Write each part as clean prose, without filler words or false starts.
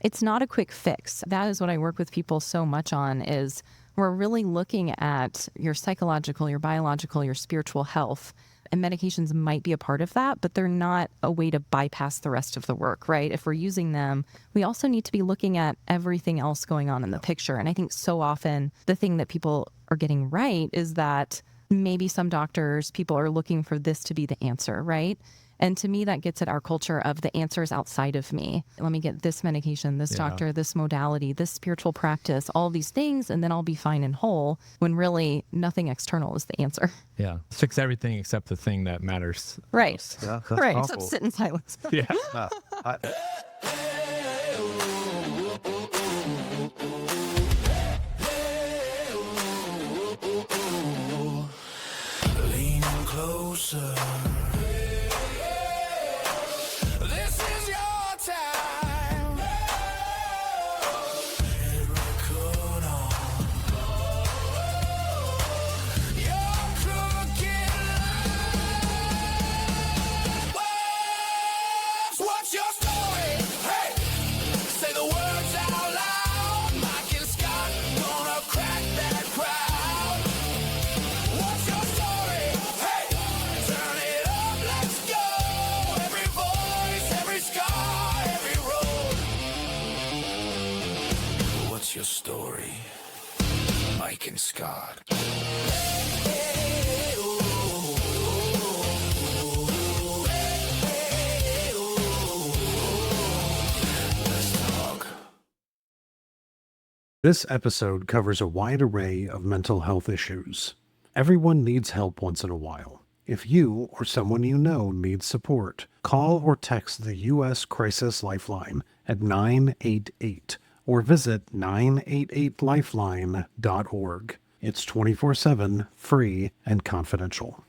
It's not a quick fix. That is what I work with people so much on is we're really looking at your psychological, your biological, your spiritual health. And medications might be a part of that, but they're not a way to bypass the rest of the work, right? If we're using them, we also need to be looking at everything else going on in the picture. And I think so often the thing that people are getting right is that maybe some doctors, people are looking for this to be the answer, right? And to me, that gets at our culture of the answers outside of me. Let me get this medication, this doctor, this modality, this spiritual practice, all these things, and then I'll be fine and whole, when really nothing external is the answer. Yeah. Fix everything except the thing that matters. Right. Yeah, that's Right. awful. Except sit in silence. Yeah. Lean closer. This is your time. Hit record on. Your crooked life. What's your story? Hey, say the words out loud. Mike and Scott gonna crack that crowd. What's your story? Hey, turn it up, let's go. Every voice, every scar, every road. What's your story? Mike and Scott. Let's talk. This episode covers a wide array of mental health issues. Everyone needs help once in a while. If you or someone you know needs support, call or text the U.S. Crisis Lifeline at 988 or visit 988lifeline.org. It's 24/7, free, and confidential.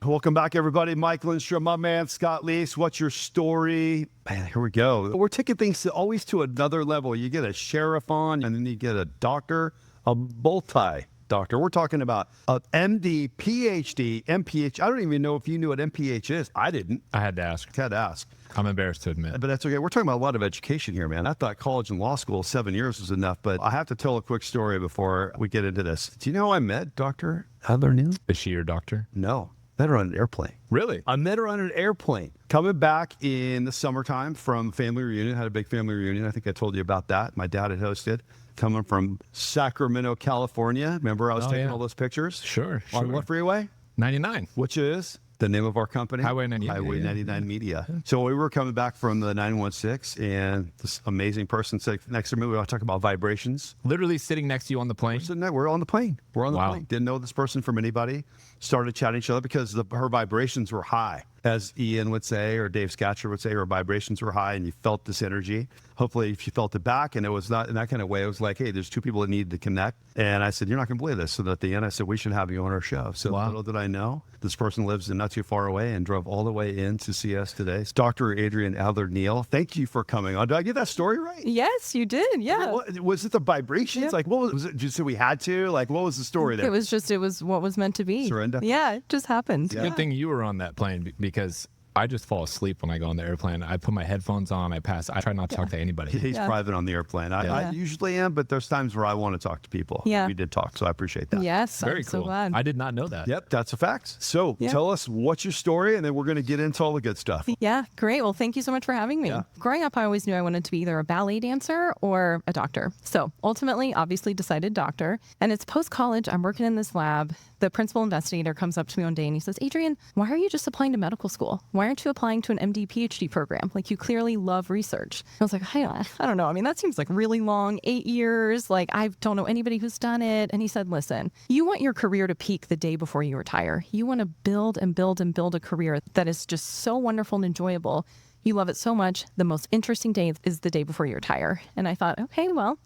Welcome back, everybody. Mike Lindstrom, my man, Scott Leese. What's your story? Man, here we go. We're taking things always to another level. You get a sheriff on, and then you get a doctor, a multi-doctor. We're talking about an MD PhD MPH. I don't even know if you knew what MPH is. I didn't. I had to ask. Had to ask. I'm embarrassed to admit. But that's okay. We're talking about a lot of education here, man. I thought college and law school, 7 years was enough, but I have to tell a quick story before we get into this. Do you know how I met Dr. Adler-Neal? Is she your doctor? No. Met her on an airplane. Really? I met her on an airplane. Coming back in the summertime from family reunion, had a big family reunion. I think I told you about that. My dad had hosted. Coming from Sacramento, California. Remember I was taking all those pictures? Sure. On what freeway? 99. Which is the name of our company? Highway 99. Highway Yeah. 99 Media. So we were coming back from the 916, and this amazing person sitting next to me. We were talking about vibrations. Literally sitting next to you on the plane? So we're on the plane. We're on the Wow. plane. Didn't know this person from anybody. Started chatting each other because her vibrations were high. As Ian would say, or Dave Scatcher would say, her vibrations were high, and you felt this energy. Hopefully she felt it back, and it was not in that kind of way. It was like, hey, there's two people that need to connect. And I said, you're not going to believe this. So at the end, I said, we should have you on our show. So little did I know, this person lives not too far away and drove all the way in to see us today. It's Dr. Adrienne Adler-Neal. Thank you for coming on. Did I get that story right? Yes, you did. Yeah. Was it the vibrations? Yeah. Like, what was it? Just so we had to? Like, what was the story there? It was what was meant to be. Surrender? Yeah, it just happened. Yeah. Good thing you were on that plane because I just fall asleep when I go on the airplane. I put my headphones on. I try not to talk to anybody. He's private on the airplane. I usually am, but there's times where I want to talk to people. Yeah. We did talk, so I appreciate that. Yes, Very I'm cool. so glad. I did not know that. Yep, that's a fact. So tell us what's your story, and then we're going to get into all the good stuff. Yeah, great. Well, thank you so much for having me. Yeah. Growing up, I always knew I wanted to be either a ballet dancer or a doctor. So ultimately, obviously decided doctor. And it's post-college, I'm working in this lab. The principal investigator comes up to me one day and he says, Adrienne, why are you just applying to medical school? Why aren't you applying to an MD PhD program? Like, you clearly love research. I was like, I don't know. I mean, that seems like really long, 8 years. Like, I don't know anybody who's done it. And he said, listen, you want your career to peak the day before you retire. You want to build and build and build a career that is just so wonderful and enjoyable. You love it so much. The most interesting day is the day before you retire. And I thought, okay, well,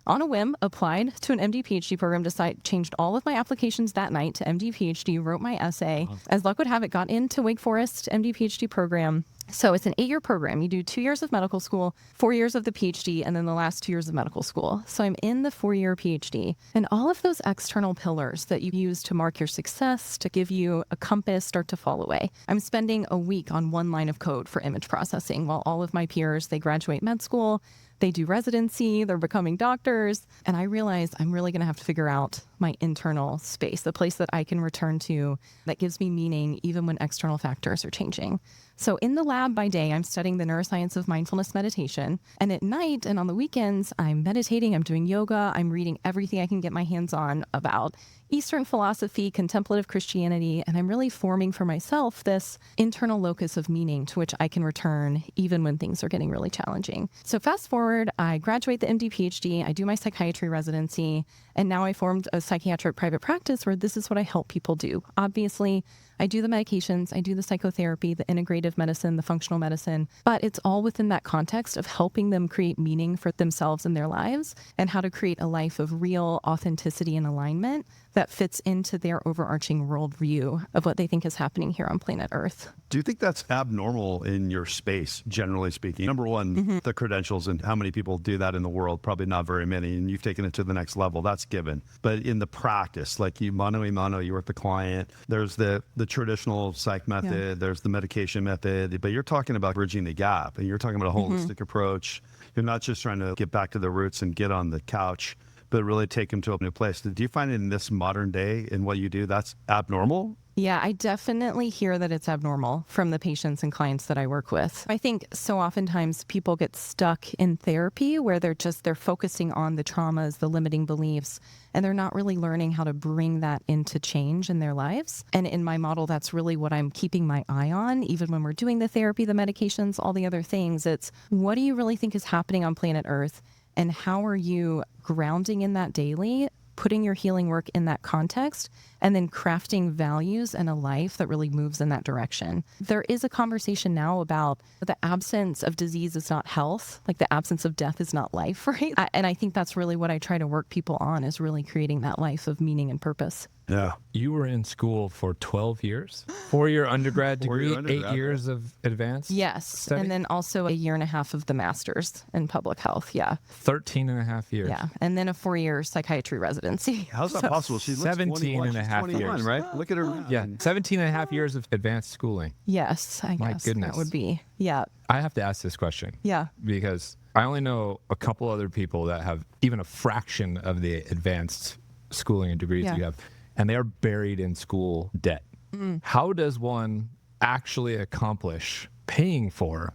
on a whim, applied to an MD PhD program, changed all of my applications that night to MD PhD, wrote my essay. As luck would have it, got into Wake Forest MD PhD program. So it's an 8-year program. You do 2 years of medical school, 4 years of the PhD, and then the last 2 years of medical school. So I'm in the 4-year PhD. And all of those external pillars that you use to mark your success, to give you a compass, start to fall away. I'm spending a week on one line of code for image processing while all of my peers, they graduate med school, they do residency, they're becoming doctors. And I realize I'm really going to have to figure out my internal space, the place that I can return to that gives me meaning even when external factors are changing. So in the lab by day, I'm studying the neuroscience of mindfulness meditation. And at night and on the weekends, I'm meditating, I'm doing yoga, I'm reading everything I can get my hands on about Eastern philosophy, contemplative Christianity, and I'm really forming for myself this internal locus of meaning to which I can return even when things are getting really challenging. So fast forward, I graduate the MD PhD, I do my psychiatry residency, and now I formed a psychiatric private practice where this is what I help people do. Obviously, I do the medications, I do the psychotherapy, the integrative medicine, the functional medicine, but it's all within that context of helping them create meaning for themselves and their lives and how to create a life of real authenticity and alignment that fits into their overarching worldview of what they think is happening here on planet Earth. Do you think that's abnormal in your space, generally speaking? Number one, the credentials and how many people do that in the world, probably not very many, and you've taken it to the next level, that's given. But in the practice, like you mano a mano, you're with the client, there's the traditional psych method, there's the medication method, but you're talking about bridging the gap, and you're talking about a holistic approach. You're not just trying to get back to the roots and get on the couch, but really take them to a new place. Do you find in this modern day, in what you do, that's abnormal? Yeah, I definitely hear that it's abnormal from the patients and clients that I work with. I think so oftentimes people get stuck in therapy where they're focusing on the traumas, the limiting beliefs, and they're not really learning how to bring that into change in their lives. And in my model, that's really what I'm keeping my eye on, even when we're doing the therapy, the medications, all the other things. It's what do you really think is happening on planet Earth? And how are you grounding in that daily, putting your healing work in that context, and then crafting values and a life that really moves in that direction? There is a conversation now about the absence of disease is not health, like the absence of death is not life, right? And I think that's really what I try to work people on, is really creating that life of meaning and purpose. Yeah. You were in school for 12 years? 4-year undergrad degree, 8 years of advanced Yes. study? And then also a year and a half of the master's in public health. Yeah. 13 and a half years. Yeah. And then a 4-year psychiatry residency. How's that possible? She looks 17 and a half 21, years. right? Look at her now. Yeah, 17 and a half years of advanced schooling. Yes, I My guess goodness. that would be. Yeah. I have to ask this question. Yeah. Because I only know a couple other people that have even a fraction of the advanced schooling and degrees Yeah. you have, and they are buried in school debt. How does one actually accomplish paying for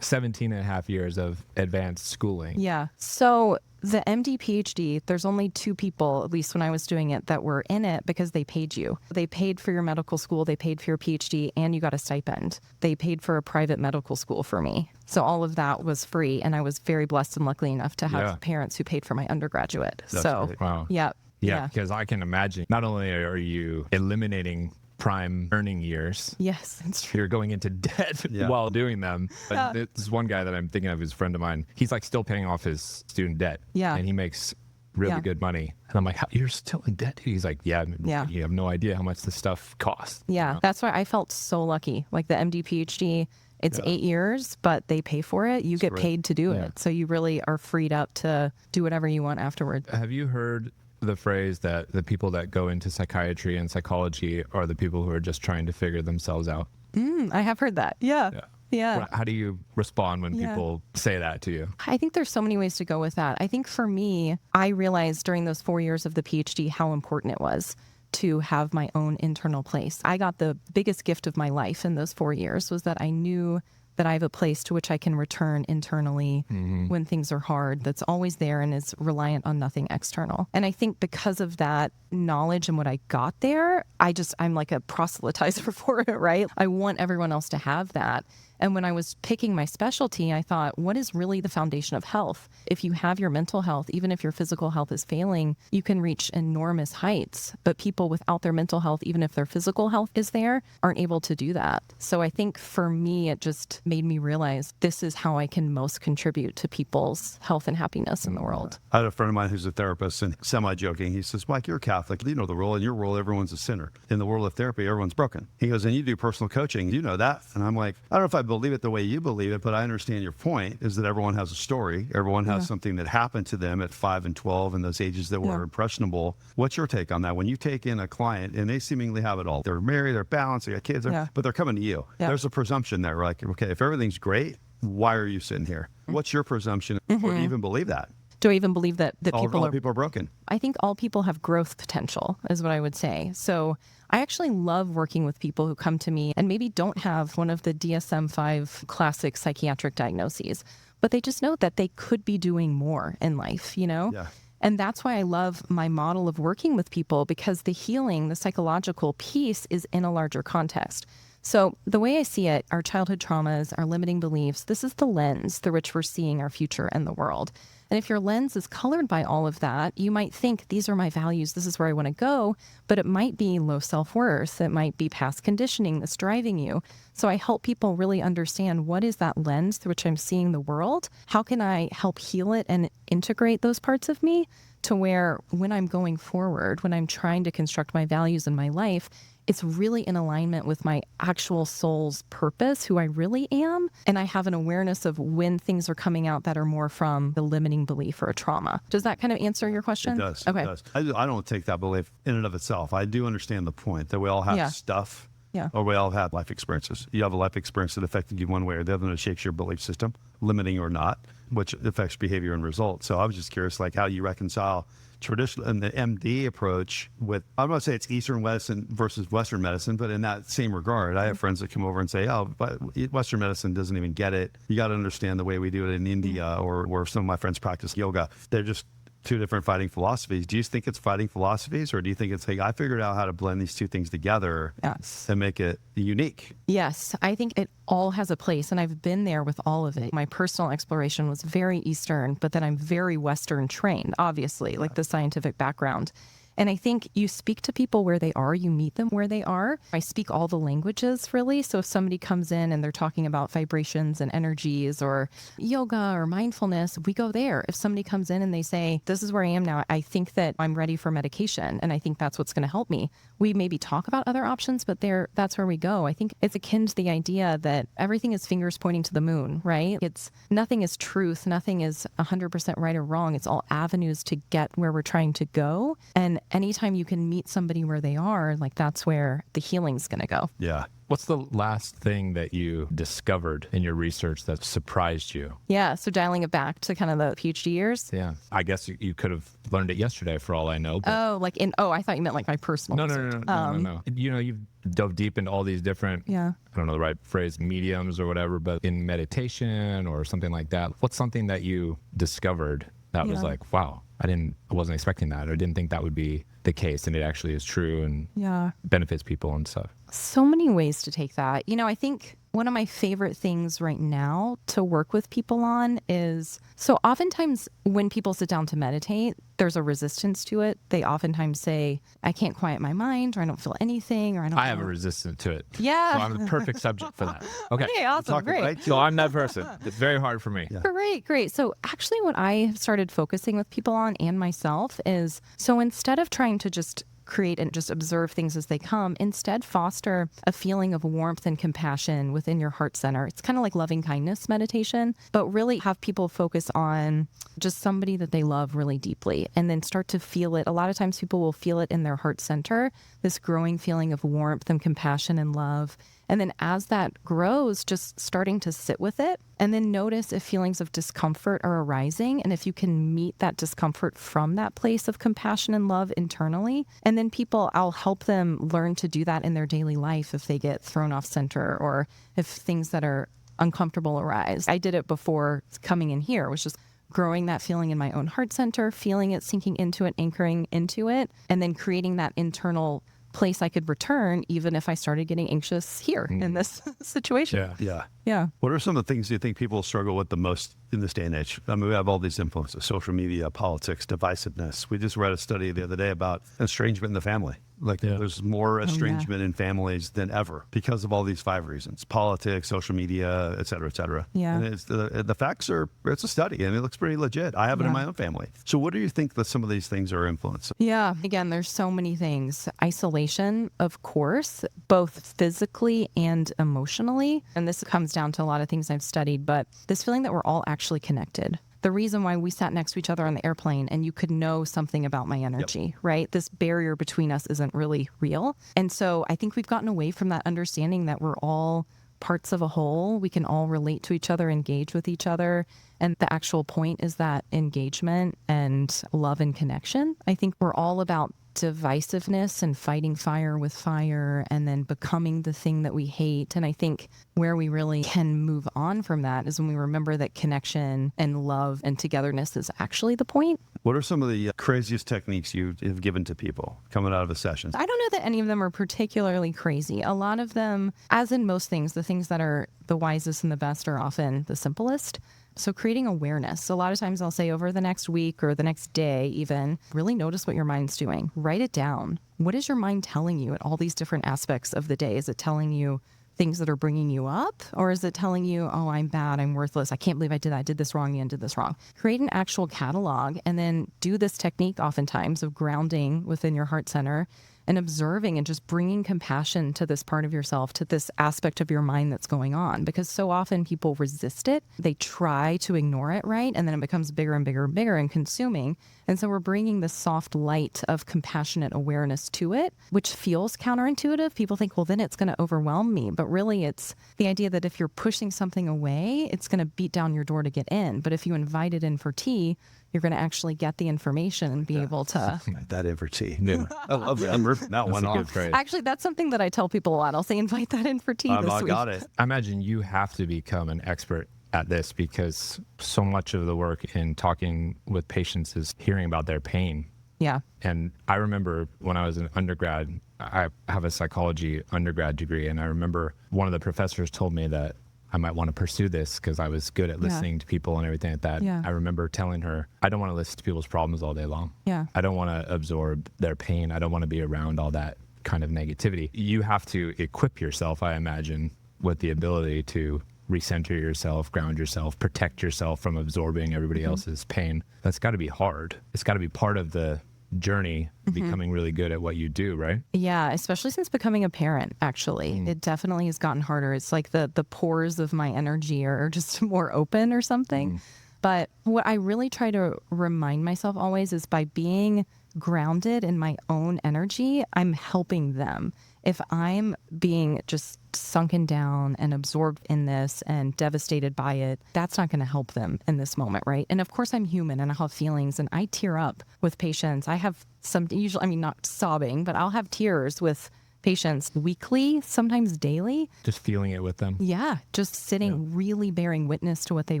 17 and a half years of advanced schooling? Yeah. So the MD PhD, there's only 2 people, at least when I was doing it, that were in it because they paid you. They paid for your medical school, they paid for your PhD, and you got a stipend. They paid for a private medical school for me. So all of that was free. And I was very blessed and lucky enough to have Yeah. parents who paid for my undergraduate. That's so, great. Wow. yeah. Yeah, because I can imagine not only are you eliminating prime earning years, Yes, it's true. you're going into debt Yeah. while doing them. But this is one guy that I'm thinking of, is a friend of mine. He's like still paying off his student debt. Yeah. And he makes really Yeah. good money. And I'm like, you're still in debt, dude? He's like, yeah, Yeah. you have no idea how much this stuff costs. Yeah, that's why I felt so lucky. Like the MD PhD, it's 8 years, but they pay for it. You get paid to do it. So you really are freed up to do whatever you want afterward. Have you heard the phrase that the people that go into psychiatry and psychology are the people who are just trying to figure themselves out? I have heard that. Yeah. Yeah. How do you respond when Yeah. people say that to you? I think there's so many ways to go with that. I think for me, I realized during those 4 years of the PhD how important it was to have my own internal place. I got the biggest gift of my life in those 4 years was that I knew that I have a place to which I can return internally when things are hard, that's always there and is reliant on nothing external. And I think because of that knowledge and what I got there, I'm like a proselytizer for it, right? I want everyone else to have that. And when I was picking my specialty, I thought, what is really the foundation of health? If you have your mental health, even if your physical health is failing, you can reach enormous heights. But people without their mental health, even if their physical health is there, aren't able to do that. So I think for me, it just made me realize this is how I can most contribute to people's health and happiness in the world. I had a friend of mine who's a therapist, and semi-joking, he says, Mike, you're a Catholic. You know the rule. In your world, everyone's a sinner. In the world of therapy, everyone's broken. He goes, and you do personal coaching. You know that. And I'm like, I don't know if I believe it the way you believe it, but I understand your point is that everyone has a story. Everyone has something that happened to them at 5 and 12 and those ages that were impressionable. What's your take on that? When you take in a client and they seemingly have it all, they're married, they're balanced, they got kids, but they're coming to you. Yeah. There's a presumption there. Like, okay, if everything's great, why are you sitting here? What's your presumption? Or do you even believe that? Do I even believe that All people are broken? I think all people have growth potential is what I would say. So I actually love working with people who come to me and maybe don't have one of the DSM-5 classic psychiatric diagnoses, but they just know that they could be doing more in life, you know? Yeah. And that's why I love my model of working with people, because the healing, the psychological piece is in a larger context. So the way I see it, our childhood traumas, our limiting beliefs, this is the lens through which we're seeing our future and the world. And if your lens is colored by all of that, you might think, these are my values, this is where I want to go, but it might be low self-worth, it might be past conditioning that's driving you. So I help people really understand, what is that lens through which I'm seeing the world? How can I help heal it and integrate those parts of me to where when I'm going forward, when I'm trying to construct my values in my life, it's really in alignment with my actual soul's purpose, who I really am. And I have an awareness of when things are coming out that are more from the limiting belief or a trauma. Does that kind of answer your question? It does. Okay. It does. I don't take that belief in and of itself. I do understand the point that we all have stuff. Yeah. Or we all have life experiences. You have a life experience that affected you one way or the other, and it shapes your belief system, limiting or not, which affects behavior and results. So I was just curious, like, how you reconcile traditional and the MD approach with, I'm not saying it's Eastern medicine versus Western medicine, but in that same regard, I have friends that come over and say, oh, but Western medicine doesn't even get it. You got to understand the way we do it in India, or where some of my friends practice yoga. They're just two different fighting philosophies. Do you think it's fighting philosophies, or do you think it's, hey, I figured out how to blend these two things together and make it unique? Yes, I think it all has a place, and I've been there with all of it. My personal exploration was very Eastern, but then I'm very Western trained, obviously, like the scientific background. And I think you speak to people where they are, you meet them where they are. I speak all the languages, really. So if somebody comes in and they're talking about vibrations and energies or yoga or mindfulness, we go there. If somebody comes in and they say, this is where I am now, I think that I'm ready for medication, and I think that's what's going to help me. We maybe talk about other options, but that's where we go. I think it's akin to the idea that everything is fingers pointing to the moon, right? It's nothing is truth. Nothing is 100% right or wrong. It's all avenues to get where we're trying to go. And anytime you can meet somebody where they are, like, that's where the healing's going to go. Yeah. What's the last thing that you discovered in your research that surprised you? Yeah. So dialing it back to kind of the PhD years. Yeah. I guess you could have learned it yesterday for all I know. But... I thought you meant like my personal research. No. You know, you've dove deep into all these different, I don't know the right phrase, mediums or whatever, but in meditation or something like that, what's something that you discovered that was like, wow, I wasn't expecting that, or didn't think that would be the case, and it actually is true and benefits people and stuff? So many ways to take that. You know, I think one of my favorite things right now to work with people on is, so oftentimes when people sit down to meditate, there's a resistance to it. They oftentimes say, I can't quiet my mind, or I don't feel anything, or I don't I have a resistance to it. Yeah. So I'm the perfect subject for that. Okay. Okay, awesome. Great. Right? So I'm that person. It's very hard for me. Yeah. Great. So actually what I have started focusing with people on, and myself, is, so instead of trying to just create and just observe things as they come, instead foster a feeling of warmth and compassion within your heart center. It's kind of like loving kindness meditation, but really have people focus on just somebody that they love really deeply, and then start to feel it. A lot of times people will feel it in their heart center, this growing feeling of warmth and compassion and love. And then as that grows, just starting to sit with it, and then notice if feelings of discomfort are arising, and if you can meet that discomfort from that place of compassion and love internally. And then I'll help them learn to do that in their daily life if they get thrown off center, or if things that are uncomfortable arise. I did it before coming in here, was just growing that feeling in my own heart center, feeling it, sinking into it, anchoring into it, and then creating that internal place I could return even if I started getting anxious here in this situation. Yeah. Yeah. What are some of the things you think people struggle with the most in this day and age? I mean, we have all these influences, social media, politics, divisiveness. We just read a study the other day about estrangement in the family. Like there's more estrangement in families than ever because of all these 5 reasons: politics, social media, et cetera, et cetera. Yeah. And it's the facts are, it's a study and it looks pretty legit. I have it in my own family. So what do you think that some of these things are influencing? Yeah. Again, there's so many things. Isolation, of course, both physically and emotionally. And this comes down to a lot of things I've studied, but this feeling that we're all actually connected. The reason why we sat next to each other on the airplane and you could know something about my energy, right? This barrier between us isn't really real. And so I think we've gotten away from that understanding that we're all parts of a whole. We can all relate to each other, engage with each other. And the actual point is that engagement and love and connection. I think we're all about divisiveness and fighting fire with fire and then becoming the thing that we hate. And I think where we really can move on from that is when we remember that connection and love and togetherness is actually the point. What are some of the craziest techniques you have given to people coming out of a session? I don't know that any of them are particularly crazy. A lot of them, as in most things, the things that are the wisest and the best are often the simplest. So creating awareness. A lot of times I'll say over the next week or the next day even, really notice what your mind's doing. Write it down. What is your mind telling you at all these different aspects of the day? Is it telling you things that are bringing you up? Or is it telling you, oh, I'm bad, I'm worthless, I can't believe I did that, I did this wrong, and did this wrong? Create an actual catalog and then do this technique oftentimes of grounding within your heart center and observing and just bringing compassion to this part of yourself, to this aspect of your mind that's going on. Because so often people resist it. They try to ignore it, right? And then it becomes bigger and bigger and bigger and consuming. And so we're bringing this soft light of compassionate awareness to it, which feels counterintuitive. People think, well, then it's going to overwhelm me. But really, it's the idea that if you're pushing something away, it's going to beat down your door to get in. But if you invite it in for tea, you're going to actually get the information and be able to. That in for tea. Yeah. I love that. I'm ripping that one off. Actually, that's something that I tell people a lot. I'll say, invite that in for tea this week. Got it. I imagine you have to become an expert at this because so much of the work in talking with patients is hearing about their pain. Yeah. And I remember when I was an undergrad, I have a psychology undergrad degree, and I remember one of the professors told me that I might want to pursue this because I was good at listening to people and everything like that. Yeah. I remember telling her, I don't want to listen to people's problems all day long. Yeah. I don't want to absorb their pain. I don't want to be around all that kind of negativity. You have to equip yourself, I imagine, with the ability to recenter yourself, ground yourself, protect yourself from absorbing everybody else's pain. That's got to be hard. It's got to be part of the journey becoming really good at what you do, right? Yeah, especially since becoming a parent, actually. It definitely has gotten harder. It's like the pores of my energy are just more open or something. But what I really try to remind myself always is by being grounded in my own energy, I'm helping them. If I'm being just sunken down and absorbed in this and devastated by it, that's not going to help them in this moment, right? And of course, I'm human and I have feelings and I tear up with patients. I have some, usually, I mean, not sobbing, but I'll have tears with patients weekly, sometimes daily. Just feeling it with them. Yeah, just sitting, really bearing witness to what they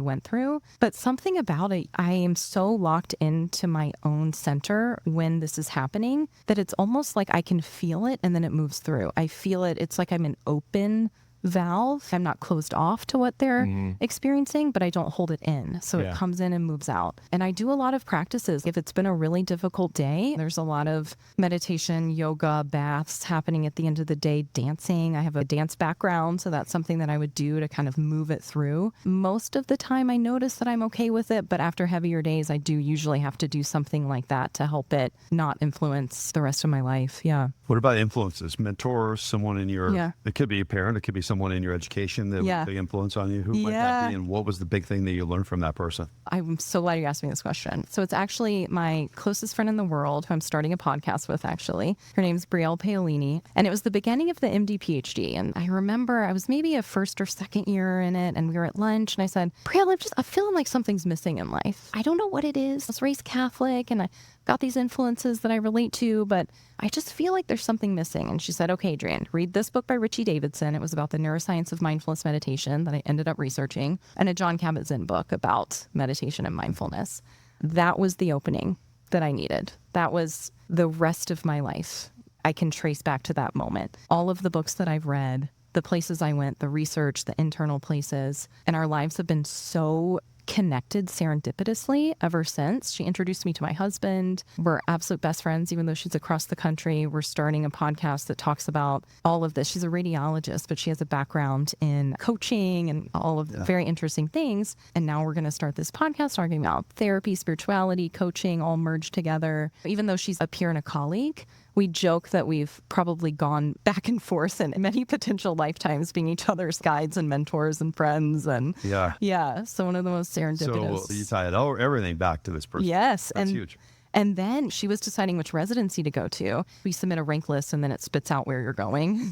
went through. But something about it, I am so locked into my own center when this is happening that it's almost like I can feel it and then it moves through. I feel it. It's like I'm an open valve. I'm not closed off to what they're experiencing, but I don't hold it in. So it comes in and moves out. And I do a lot of practices. If it's been a really difficult day, there's a lot of meditation, yoga, baths happening at the end of the day, dancing. I have a dance background, so that's something that I would do to kind of move it through. Most of the time I notice that I'm okay with it, but after heavier days, I do usually have to do something like that to help it not influence the rest of my life. Yeah. What about influences? Mentors, someone in your, it could be a parent, it could be someone in your education that was a big influence on you. Who might that be, and what was the big thing that you learned from that person? I'm so glad you asked me this question. So it's actually my closest friend in the world who I'm starting a podcast with, actually. Her name's Brielle Paolini, and it was the beginning of the MD PhD. And I remember I was maybe a first or second year in it, and we were at lunch, and I said, Brielle, I'm feeling like something's missing in life. I don't know what it is. I was raised Catholic, and I got these influences that I relate to, but I just feel like there's something missing. And she said, okay, Adrienne, read this book by Richie Davidson. It was about the neuroscience of mindfulness meditation that I ended up researching, and a John Kabat-Zinn book about meditation and mindfulness. That was the opening that I needed. That was the rest of my life. I can trace back to that moment. All of the books that I've read, the places I went, the research, the internal places, and our lives have been so connected serendipitously ever since. She introduced me to my husband. We're absolute best friends, even though she's across the country. We're starting a podcast that talks about all of this. She's a radiologist, but she has a background in coaching and all of the very interesting things. And now we're going to start this podcast talking about therapy, spirituality, coaching, all merged together. Even though she's a peer and a colleague, we joke that we've probably gone back and forth in many potential lifetimes, being each other's guides and mentors and friends. And so one of the most serendipitous. So you tie everything back to this person. Yes. That's huge. And then she was deciding which residency to go to. We submit a rank list and then it spits out where you're going.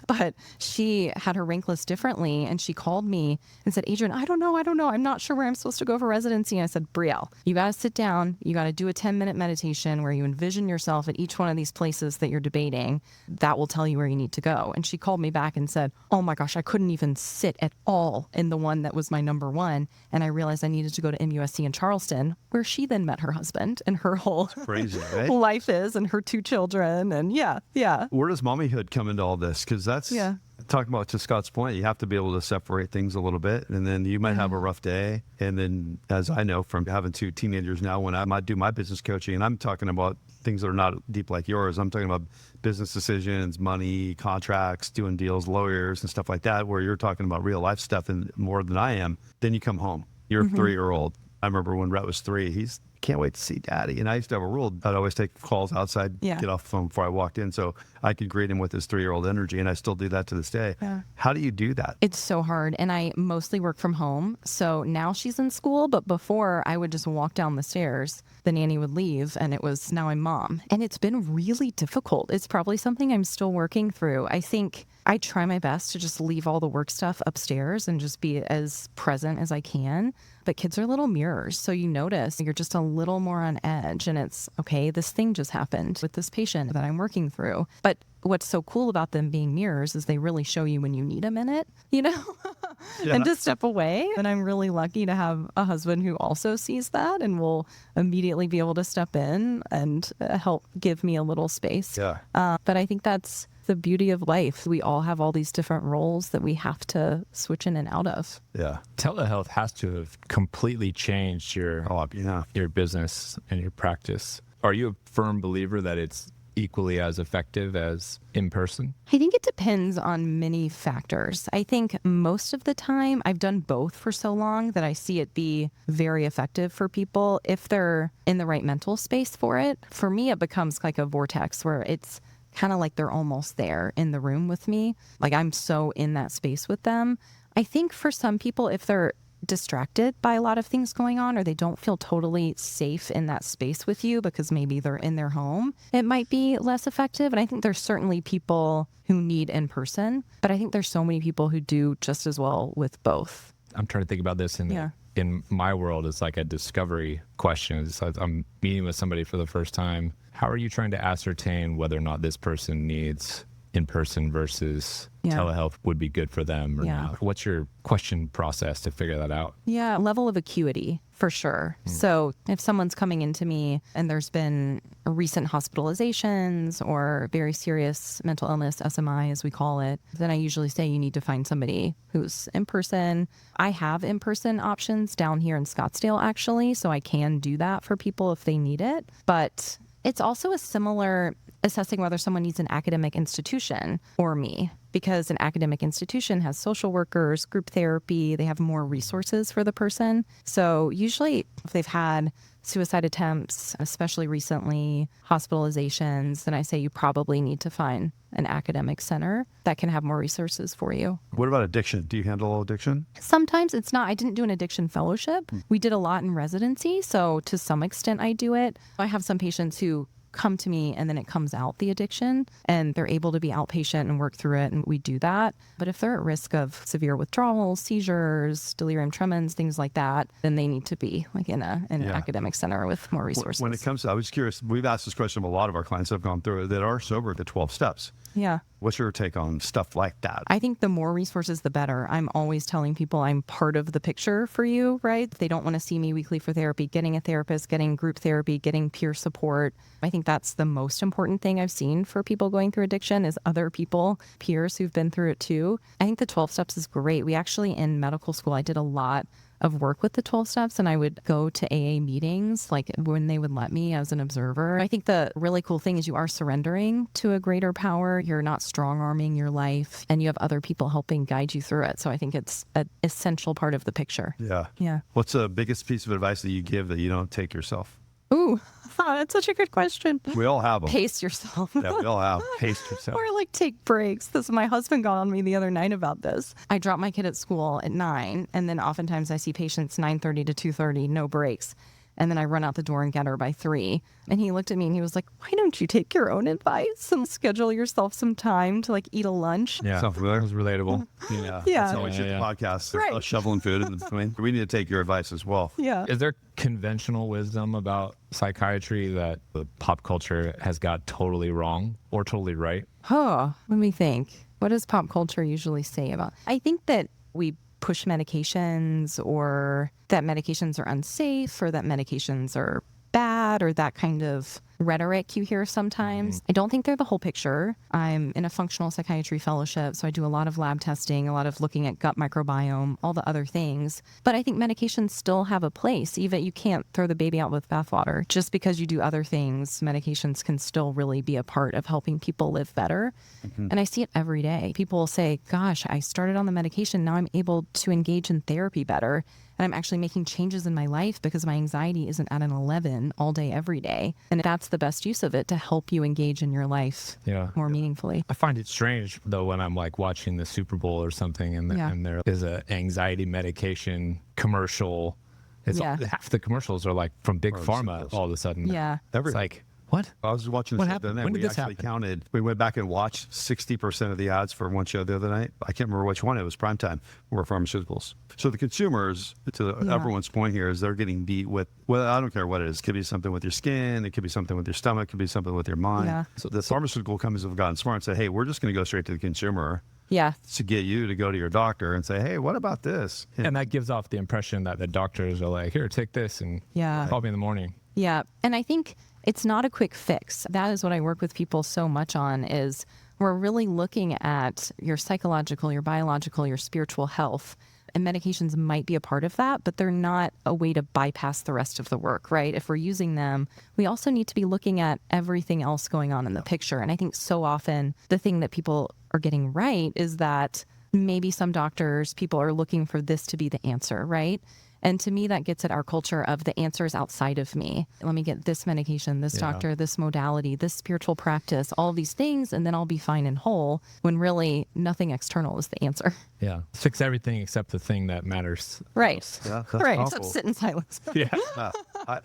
But she had her rank list differently. And she called me and said, Adrienne, I don't know. I'm not sure where I'm supposed to go for residency. And I said, Brielle, you got to sit down. You got to do a 10-minute meditation where you envision yourself at each one of these places that you're debating. That will tell you where you need to go. And she called me back and said, oh my gosh, I couldn't even sit at all in the one that was my number one. And I realized I needed to go to MUSC in Charleston, where she then met her husband and her whole crazy, right? life is, and her 2 children. And Where does mommyhood come into all this? Because that's talking about, to Scott's point, you have to be able to separate things a little bit. And then you might have a rough day. And then, as I know from having 2 teenagers now, when I might do my business coaching, and I'm talking about things that are not deep like yours, I'm talking about business decisions, money, contracts, doing deals, lawyers and stuff like that, where you're talking about real life stuff and more than I am. Then you come home, you're a 3-year-old. I remember when Rhett was 3, he's can't wait to see daddy. And I used to have a rule. I'd always take calls outside, get off the phone before I walked in, so I could greet him with his 3-year-old energy. And I still do that to this day. Yeah. How do you do that? It's so hard. And I mostly work from home. So now she's in school, but before I would just walk down the stairs. The nanny would leave and it was, now I'm mom. And it's been really difficult. It's probably something I'm still working through. I think I try my best to just leave all the work stuff upstairs and just be as present as I can. But kids are little mirrors. So you notice you're just a little more on edge and it's, okay, this thing just happened with this patient that I'm working through. But what's so cool about them being mirrors is they really show you when you need a minute, and to step away. And I'm really lucky to have a husband who also sees that and will immediately be able to step in and help give me a little space. But I think that's the beauty of life. We all have all these different roles that we have to switch in and out of. Telehealth has to have completely changed your business and your practice. Are you a firm believer that it's equally as effective as in person? I think it depends on many factors. I think most of the time I've done both for so long that I see it be very effective for people if they're in the right mental space for it. For me, it becomes like a vortex where it's kind of like they're almost there in the room with me. Like I'm so in that space with them. I think for some people, if they're distracted by a lot of things going on or they don't feel totally safe in that space with you because maybe they're in their home, it might be less effective. And I think there's certainly people who need in person, but I think there's so many people who do just as well with both. I'm trying to think about this in my world. It's like a discovery question. It's like I'm meeting with somebody for the first time. How are you trying to ascertain whether or not this person needs in-person versus telehealth would be good for them or not? What's your question process to figure that out? Level of acuity for sure. So if someone's coming into me and there's been recent hospitalizations or very serious mental illness, SMI as we call it, then I usually say you need to find somebody who's in person. I have in-person options down here in Scottsdale actually, so I can do that for people if they need it. But it's also a similar assessing whether someone needs an academic institution or me, because an academic institution has social workers, group therapy, they have more resources for the person. So usually if they've had suicide attempts, especially recently, hospitalizations, then I say you probably need to find an academic center that can have more resources for you. What about addiction? Do you handle addiction? Sometimes it's not. I didn't do an addiction fellowship. We did a lot in residency, so to some extent I do it. I have some patients who come to me and then it comes out the addiction and they're able to be outpatient and work through it and we do that. But if they're at risk of severe withdrawals, seizures, delirium tremens, things like that, then they need to be like in an academic center with more resources. When it comes to, I was curious, we've asked this question of a lot of our clients that have gone through it that are sober, the 12 steps. What's your take on stuff like that? I think the more resources, the better. I'm always telling people I'm part of the picture for you, right? They don't want to see me weekly for therapy, getting a therapist, getting group therapy, getting peer support. I think think that's the most important thing I've seen for people going through addiction is other people, peers who've been through it too. I think the 12 steps is great. We actually, in medical school, I did a lot of work with the 12 steps, and I would go to AA meetings like when they would let me as an observer. I think the really cool thing is you are surrendering to a greater power. You're not strong arming your life, and you have other people helping guide you through it. So I think it's an essential part of the picture. Yeah. Yeah. What's the biggest piece of advice that you give that you don't take yourself? Ooh, that's such a good question. We all have them. Pace yourself. Yeah, we all have. Pace yourself. Or like take breaks. My husband got on me the other night about this. I drop my kid at school at 9, and then oftentimes I see patients 9:30 to 2:30, no breaks. And then I run out the door and get her by 3. And he looked at me and he was like, why don't you take your own advice and schedule yourself some time to like eat a lunch? Yeah, Sound familiar? it was relatable. Yeah. Yeah. That's how we shoot the podcast. Right. Shoveling food in between. We need to take your advice as well. Yeah. Is there conventional wisdom about psychiatry that the pop culture has got totally wrong or totally right? Oh, let me think. What does pop culture usually say about? I think that we push medications, or that medications are unsafe, or that medications are bad, or that kind of rhetoric you hear sometimes. I don't think they're the whole picture. I'm in a functional psychiatry fellowship, so I do a lot of lab testing, a lot of looking at gut microbiome, all the other things. But I think medications still have a place. Even you can't throw the baby out with bathwater. Just because you do other things, medications can still really be a part of helping people live better. And I see it every day. People will say, gosh, I started on the medication. Now I'm able to engage in therapy better. And I'm actually making changes in my life because my anxiety isn't at an 11 all day, every day. And that's the best use of it, to help you engage in your life more meaningfully. I find it strange, though, when I'm like watching the Super Bowl or something and there is an anxiety medication commercial. It's half the commercials are like from Big Pharma all of a sudden. Yeah. It's like, what? I was watching What this happened? the other night. When did We this actually happen? counted. We went back and watched 60% of the ads for one show the other night. I can't remember which one. It was primetime. Were pharmaceuticals. So the consumers, to everyone's point here, is they're getting beat with, well, I don't care what it is. It could be something with your skin. It could be something with your stomach. It could be something with your mind. Yeah. So the pharmaceutical companies have gotten smart and said, hey, we're just going to go straight to the consumer Yeah. to get you to go to your doctor and say, hey, what about this? And that gives off the impression that the doctors are like, here, take this and call me in the morning. Yeah. And I think it's not a quick fix. That is what I work with people so much on, is we're really looking at your psychological, your biological, your spiritual health. And medications might be a part of that, but they're not a way to bypass the rest of the work, right? If we're using them, we also need to be looking at everything else going on in the picture. And I think so often the thing that people are getting right is that maybe some doctors, people are looking for this to be the answer, right? And to me, that gets at our culture of the answers outside of me. Let me get this medication, this doctor, this modality, this spiritual practice, all these things, and then I'll be fine and whole, when really nothing external is the answer. Yeah. Fix everything except the thing that matters. Right. Yeah, that's Right. awful. Except sit in silence. Yeah.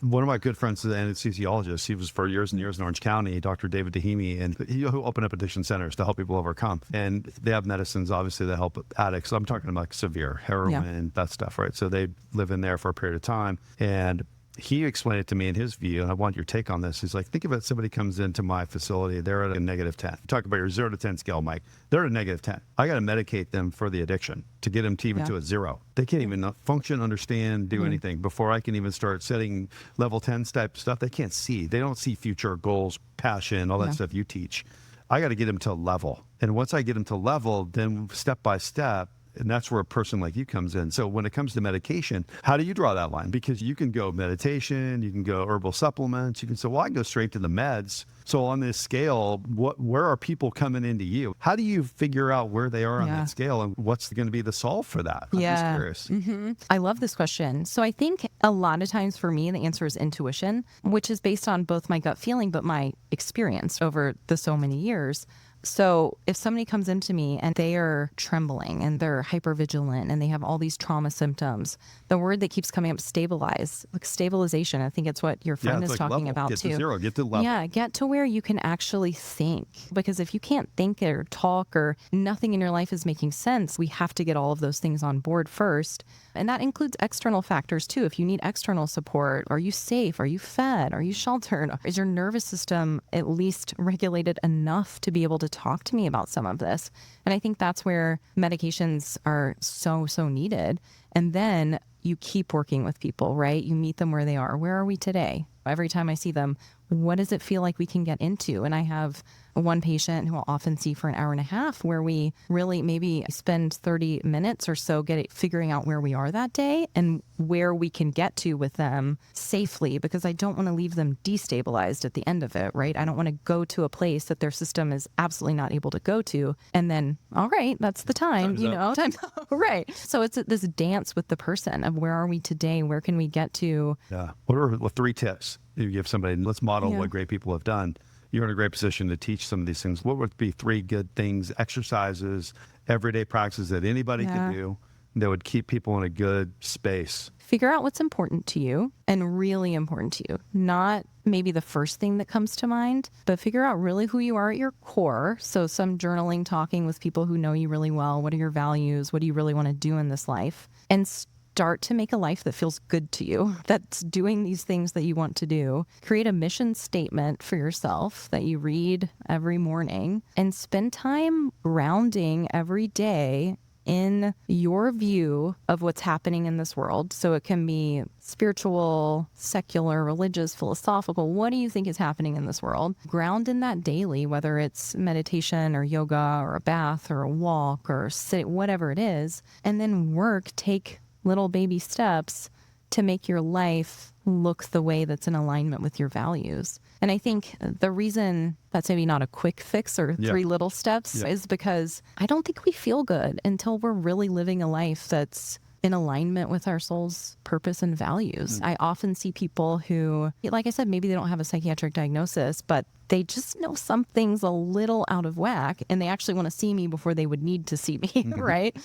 One of my good friends is an anesthesiologist. He was for years and years in Orange County, Dr. David Dahimi, and he opened up addiction centers to help people overcome. And they have medicines, obviously, that help addicts. I'm talking about like severe heroin, that stuff, right? So they live in there for a period of time. And he explained it to me in his view, and I want your take on this. He's like, think about somebody comes into my facility, they're at a -10. Talk about your 0 to 10 scale, Mike. They're at a -10. I got to medicate them for the addiction to get them to even to a 0. They can't even function, understand, do anything before I can even start setting level 10 type stuff. They can't see. They don't see future goals, passion, all that stuff you teach. I got to get them to level. And once I get them to level, then step by step, and that's where a person like you comes in. So when it comes to medication, how do you draw that line? Because you can go meditation, you can go herbal supplements, you can say, well, I can go straight to the meds. So on this scale, where are people coming into you? How do you figure out where they are on that scale, and what's going to be the solve for that? I'm just curious. I love this question. So I think a lot of times for me, the answer is intuition, which is based on both my gut feeling, but my experience over the so many years. So if somebody comes into me and they are trembling and they're hypervigilant and they have all these trauma symptoms, the word that keeps coming up, stabilize, like stabilization. I think it's what your friend is like talking level. about Get too. to 0, get to level. Yeah, get to where you can actually think. Because if you can't think or talk, or nothing in your life is making sense, we have to get all of those things on board first. And that includes external factors too. If you need external support, are you safe? Are you fed? Are you sheltered? Is your nervous system at least regulated enough to be able to talk to me about some of this? And I think that's where medications are so needed. And then you keep working with people, right? You meet them where they are. Where are we today? Every time I see them, what does it feel like we can get into? And I have one patient who I'll often see for an hour and a half where we really maybe spend 30 minutes or so figuring out where we are that day and where we can get to with them safely, because I don't want to leave them destabilized at the end of it, right? I don't want to go to a place that their system is absolutely not able to go to. And then, all right, that's the time, time's up. Right. So it's this dance with the person of where are we today? Where can we get to? Yeah. What are 3 tips you give somebody? Let's model what great people have done. You're in a great position to teach some of these things. What would be 3 good things, exercises, everyday practices that anybody could do that would keep people in a good space? Figure out what's important to you and really important to you. Not maybe the first thing that comes to mind, but figure out really who you are at your core. So some journaling, talking with people who know you really well. What are your values? What do you really want to do in this life? And start to make a life that feels good to you, that's doing these things that you want to do. Create a mission statement for yourself that you read every morning and spend time grounding every day in your view of what's happening in this world. So it can be spiritual, secular, religious, philosophical. What do you think is happening in this world? Ground in that daily, whether it's meditation or yoga or a bath or a walk or sit, whatever it is, and then take little baby steps to make your life look the way that's in alignment with your values. And I think the reason that's maybe not a quick fix or 3 little steps is because I don't think we feel good until we're really living a life that's in alignment with our soul's purpose and values. I often see people who, like I said, maybe they don't have a psychiatric diagnosis, but they just know something's a little out of whack and they actually want to see me before they would need to see me, right?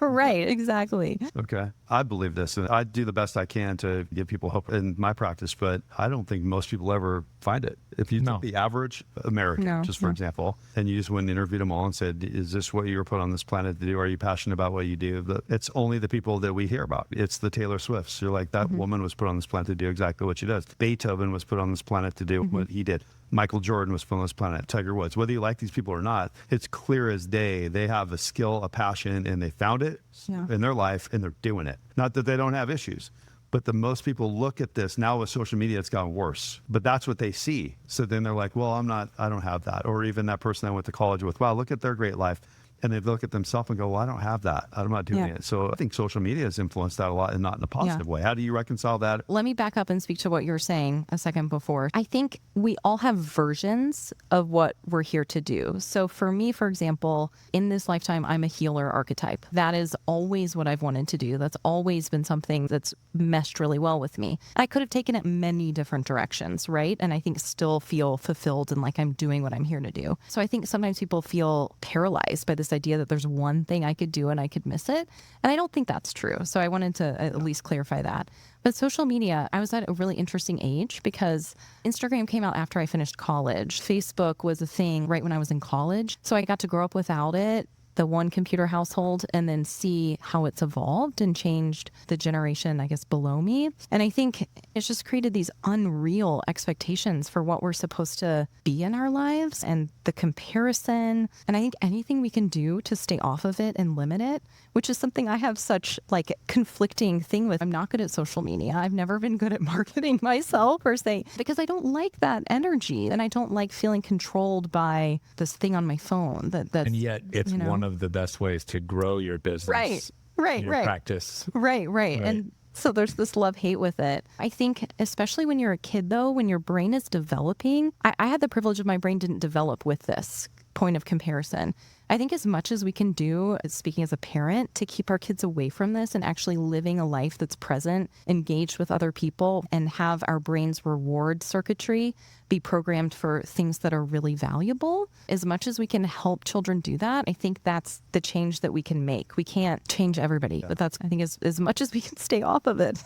Right, exactly. Okay. I believe this, and I do the best I can to give people hope in my practice, but I don't think most people ever find it. If you took the average American, just for example, and you just went and interviewed them all and said, is this what you were put on this planet to do? Are you passionate about what you do? It's only the people that we hear about. It's the Taylor Swifts. You're like, that woman was put on this planet to do exactly what she does. Beethoven was put on this planet to do what he did. Michael Jordan was put on this planet, Tiger Woods. Whether you like these people or not, it's clear as day. They have a skill, a passion, and they found it in their life, and they're doing it. Not that they don't have issues, but the most people look at this now with social media, it's gotten worse. But that's what they see. So then they're like, well, I don't have that. Or even that person I went to college with, wow, look at their great life. And they look at themselves and go, well, I don't have that. I'm not doing it. So I think social media has influenced that a lot and not in a positive way. How do you reconcile that? Let me back up and speak to what you were saying a second before. I think we all have versions of what we're here to do. So for me, for example, in this lifetime, I'm a healer archetype. That is always what I've wanted to do. That's always been something that's meshed really well with me. I could have taken it many different directions, right? And I think still feel fulfilled and like I'm doing what I'm here to do. So I think sometimes people feel paralyzed by this idea that there's one thing I could do and I could miss it. And I don't think that's true. So I wanted to at least clarify that. But social media, I was at a really interesting age because Instagram came out after I finished college. Facebook was a thing right when I was in college. So I got to grow up without it, the one computer household, and then see how it's evolved and changed the generation, I guess, below me. And I think it's just created these unreal expectations for what we're supposed to be in our lives and the comparison. And I think anything we can do to stay off of it and limit it, which is something I have such like conflicting thing with. I'm not good at social media. I've never been good at marketing myself per se because I don't like that energy and I don't like feeling controlled by this thing on my phone. And yet it's one of the best ways to grow your business. Right. Practice. Right. And so there's this love-hate with it. I think especially when you're a kid, though, when your brain is developing, I had the privilege of my brain didn't develop with this point of comparison. I think as much as we can do, speaking as a parent, to keep our kids away from this and actually living a life that's present, engaged with other people, and have our brain's reward circuitry be programmed for things that are really valuable. As much as we can help children do that, I think that's the change that we can make. We can't change everybody, but that's, I think, as much as we can stay off of it.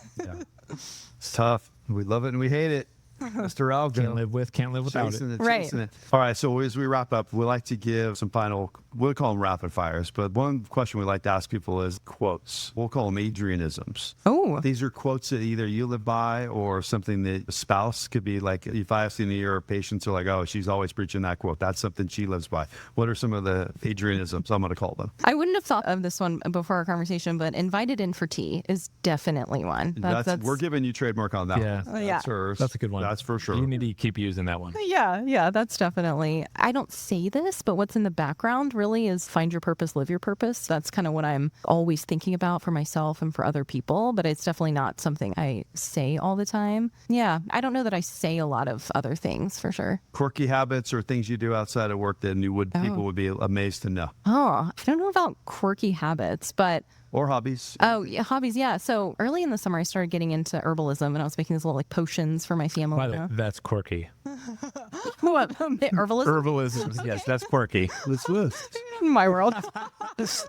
It's tough. We love it and we hate it. Mr. Algo. Can't live without it. Right. All right. So as we wrap up, we like to give some final, we'll call them rapid fires, but one question we like to ask people is quotes. We'll call them Adrienneisms. Oh. These are quotes that either you live by or something that a spouse could be like, if I have seen your patients are like, oh, she's always preaching that quote. That's something she lives by. What are some of the Adrienneisms? I'm going to call them. I wouldn't have thought of this one before our conversation, but invited in for tea is definitely one. We're giving you trademark on that. Yeah. That's hers. That's a good one. That's for sure. You need to keep using that one. Yeah, that's definitely. I don't say this, but what's in the background really is find your purpose, live your purpose. That's kind of what I'm always thinking about for myself and for other people, but it's definitely not something I say all the time. Yeah, I don't know that I say a lot of other things for sure. Quirky habits or things you do outside of work that people would be amazed to know. Oh, I don't know about quirky habits, but Or hobbies. oh, yeah, hobbies. Yeah. So early in the summer, I started getting into herbalism and I was making these little like potions for my family. By the way, that's quirky. What? Herbalism? Herbalism. Yes, that's quirky. This list. In my world.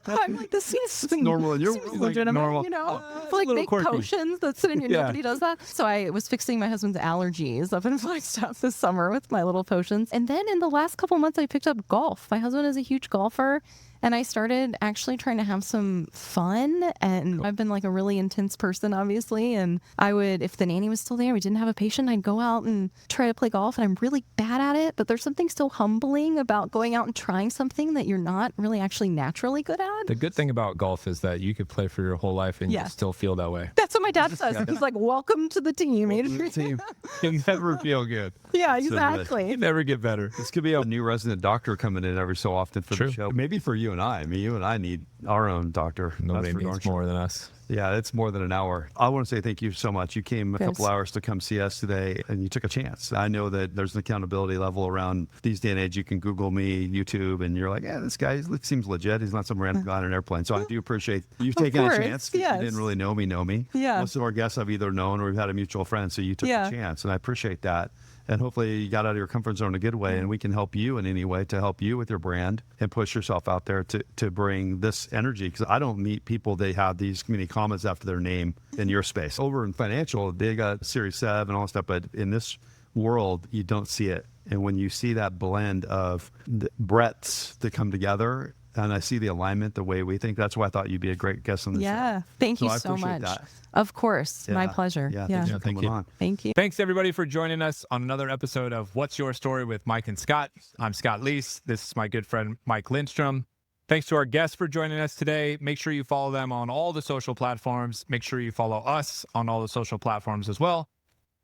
I'm like, this seems normal in your seems world. legitimate, normal. you know? It's Like a little make quirky. potions that sit in your, Yeah. nobody does that. So I was fixing my husband's allergies up in Flagstaff this summer with my little potions. And then in the last couple months, I picked up golf. My husband is a huge golfer. And I started actually trying to have some fun. And I've been like a really intense person, obviously. And I would, if the nanny was still there, we didn't have a patient, I'd go out and try to play golf. And I'm really bad at it. But there's something still humbling about going out and trying something that you're not really actually naturally good at. The good thing about golf is that you could play for your whole life and Yeah. you still feel that way. That's what my dad says. He's like, welcome to the team. Adrienne." You never feel good. Yeah, So, exactly. You never get better. This could be a new resident doctor coming in every so often for True. the show. Maybe for you and I. I mean, you and I need our own doctor. Nobody That's for darn needs sure. more than us. Yeah, it's more than an hour. I want to say thank you so much. You came a Yes. couple hours to come see us today and you took a chance. I know that there's an accountability level around these day and age. You can Google me, YouTube, and you're like, yeah, this guy seems legit. He's not some random guy on an airplane. So I do appreciate you taking course, a chance. 'Cause yes. You didn't really know me. Yeah. Most of our guests I've either known or we've had a mutual friend. So you took Yeah. a chance and I appreciate that. And hopefully you got out of your comfort zone in a good way and we can help you in any way to help you with your brand and push yourself out there to bring this energy. Because I don't meet people that have these many comments after their name in your space. Over in financial, they got Series 7 and all that stuff, but in this world, you don't see it. And when you see that blend of the breadths that come together, and I see the alignment, the way we think, that's why I thought you'd be a great guest on the show. Yeah. Thank you I so appreciate much. that. Of course. My Yeah. pleasure. Yeah, Yeah. thanks for thank coming you. on. Thank you. Thanks everybody for joining us on another episode of What's Your Story with Mike and Scott. I'm Scott Leese. This is my good friend Mike Lindstrom. Thanks to our guests for joining us today. Make sure you follow them on all the social platforms. Make sure you follow us on all the social platforms as well.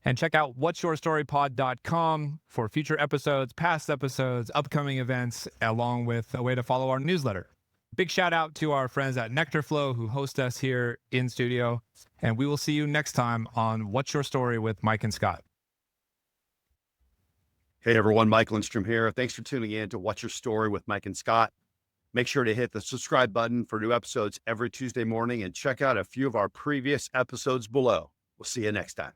And check out whatsyourstorypod.com for future episodes, past episodes, upcoming events, along with a way to follow our newsletter. Big shout out to our friends at Nectar Flow who host us here in studio. And we will see you next time on What's Your Story with Mike and Scott. Hey everyone, Mike Lindstrom here. Thanks for tuning in to What's Your Story with Mike and Scott. Make sure to hit the subscribe button for new episodes every Tuesday morning and check out a few of our previous episodes below. We'll see you next time.